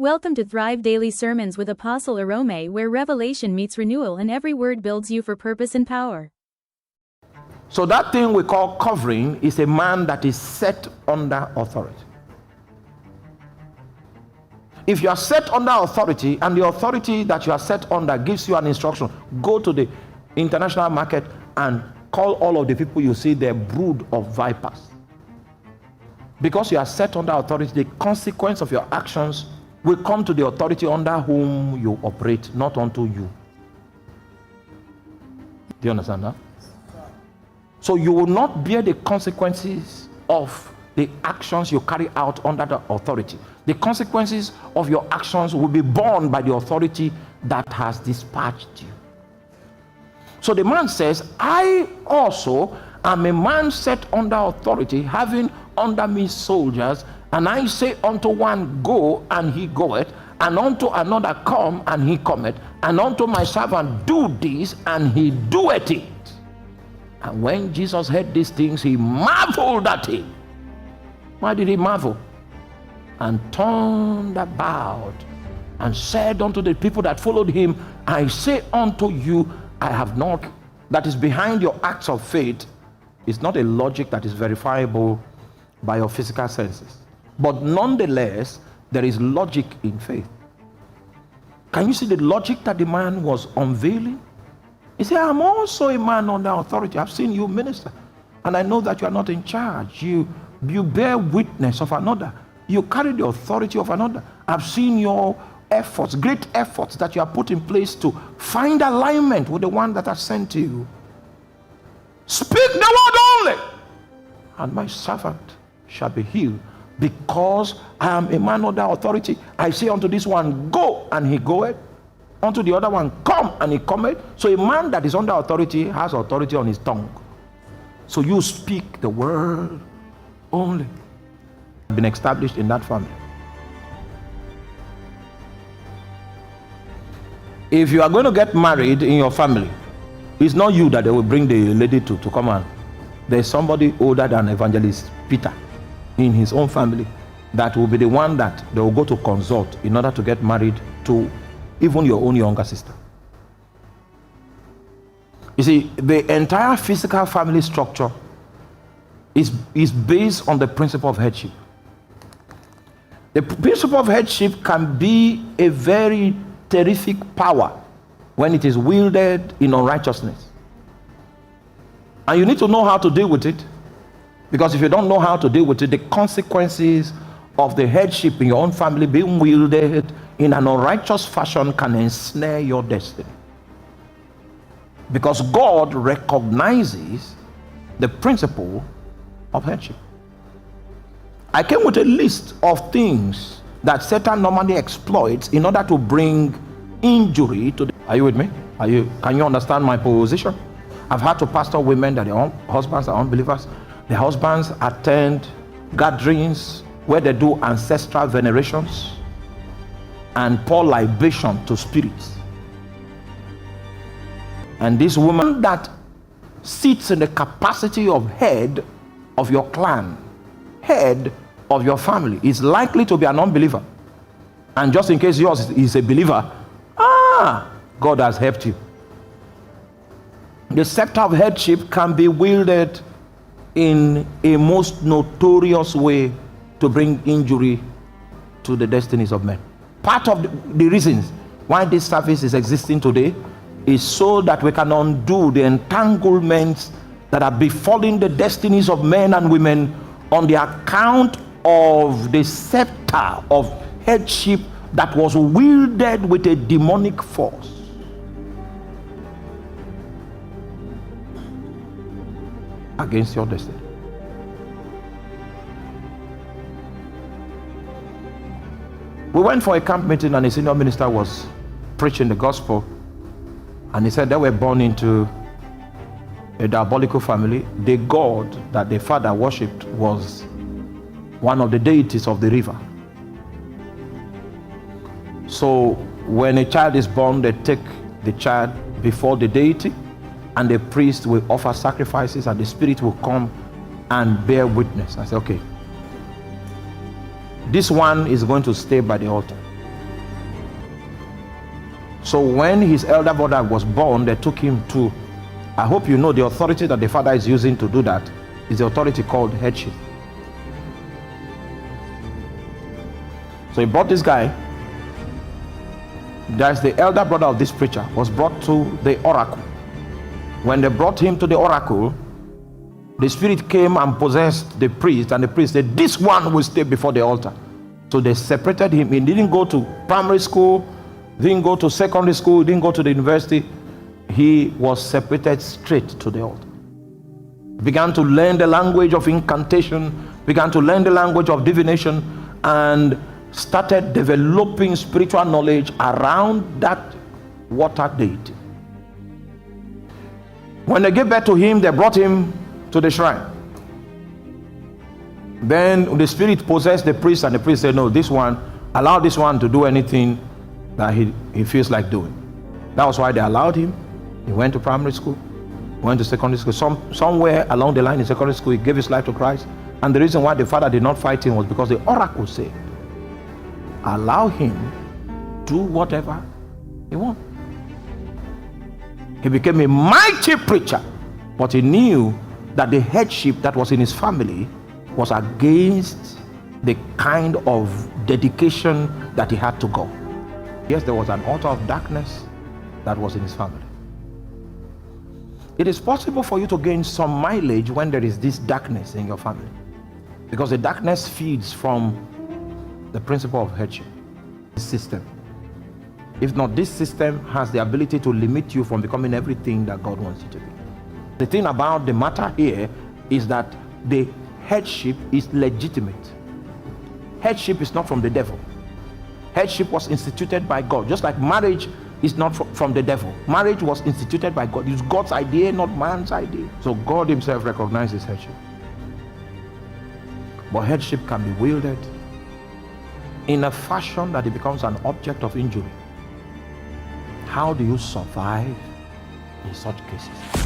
Welcome to Thrive Daily Sermons with Apostle Arome, where revelation meets renewal and every word builds you for purpose and power. So that thing we call covering is a man that is set under authority. If you are set under authority and the authority that you are set under gives you an instruction, go to the international market and call all of the people you see there brood of vipers. Because you are set under authority, the consequence of your actions will come to the authority under whom you operate, not unto you. Do you understand that? So you will not bear the consequences of the actions you carry out under the authority. The consequences of your actions will be borne by the authority that has dispatched you. So the man says, I also am a man set under authority, having under me soldiers, and I say unto one, go, and he goeth, and unto another, come, and he cometh, and unto my servant, do this, and he doeth it. And when Jesus heard these things, he marveled at him. Why did he marvel? And turned about and said unto the people that followed him, I say unto you, I have not. That is behind your acts of faith is not a logic that is verifiable by your physical senses. But nonetheless, there is logic in faith. Can you see the logic that the man was unveiling? He said, I'm also a man under authority. I've seen you minister, and I know that you are not in charge. You bear witness of another. You carry the authority of another. I've seen your efforts, great efforts that you have put in place to find alignment with the one that has sent you. Speak the word only, and my servant shall be healed. Because I am a man under authority, I say unto this one, go, and he goeth. Unto the other one, come, and he cometh. So a man that is under authority has authority on his tongue. So you speak the word only. Been established in that family. If you are going to get married in your family, it's not you that they will bring the lady to come on. There's somebody older than Evangelist Peter in his own family that will be the one that they will go to consult in order to get married to even your own younger sister. You see, the entire physical family structure is based on the principle of headship. The principle of headship can be a very terrific power when it is wielded in unrighteousness. And you need to know how to deal with it. Because if you don't know how to deal with it, the consequences of the headship in your own family being wielded in an unrighteous fashion can ensnare your destiny. Because God recognizes the principle of headship. I came with a list of things that Satan normally exploits in order to bring injury to the... Are you with me? Can you understand my position? I've had to pastor women that their husbands are unbelievers. The husbands attend gatherings where they do ancestral venerations and pour libation to spirits. And this woman that sits in the capacity of head of your clan, head of your family, is likely to be an unbeliever. And just in case yours is a believer, God has helped you. The scepter of headship can be wielded in a most notorious way to bring injury to the destinies of men. Part of the reasons why this service is existing today is so that we can undo the entanglements that are befalling the destinies of men and women on the account of the scepter of headship that was wielded with a demonic force. Against your destiny. We went for a camp meeting and a senior minister was preaching the gospel, and he said they were born into a diabolical family. The god that the father worshipped was one of the deities of the river. So when a child is born, they take the child before the deity, and the priest will offer sacrifices, and the spirit will come and bear witness. I say, okay, this one is going to stay by the altar. So when his elder brother was born, they took him to, I hope you know the authority that the father is using to do that is the authority called headship. So he brought this guy. That's the elder brother of this preacher, was brought to the oracle. When they brought him to the oracle, the spirit came and possessed the priest, and the priest said, this one will stay before the altar. So they separated him. He didn't go to primary school, didn't go to secondary school, didn't go to the university. He was separated straight to the altar. Began to learn the language of incantation, began to learn the language of divination, and started developing spiritual knowledge around that water deity. When they gave birth to him, they brought him to the shrine. Then the spirit possessed the priest, and the priest said, no, this one, allow this one to do anything that he feels like doing. That was why they allowed him. He went to primary school, went to secondary school. Somewhere along the line in secondary school, he gave his life to Christ. And the reason why the father did not fight him was because the oracle said, allow him do whatever he wants. He became a mighty preacher, but he knew that the headship that was in his family was against the kind of dedication that he had to God. Yes, there was an altar of darkness that was in his family. It is possible for you to gain some mileage when there is this darkness in your family, because the darkness feeds from the principle of headship, the system. If not, this system has the ability to limit you from becoming everything that God wants you to be. The thing about the matter here is that the headship is legitimate. Headship is not from the devil. Headship was instituted by God. Just like marriage is not from the devil. Marriage was instituted by God. It's God's idea, not man's idea. So God himself recognizes headship. But headship can be wielded in a fashion that it becomes an object of injury. How do you survive in such cases?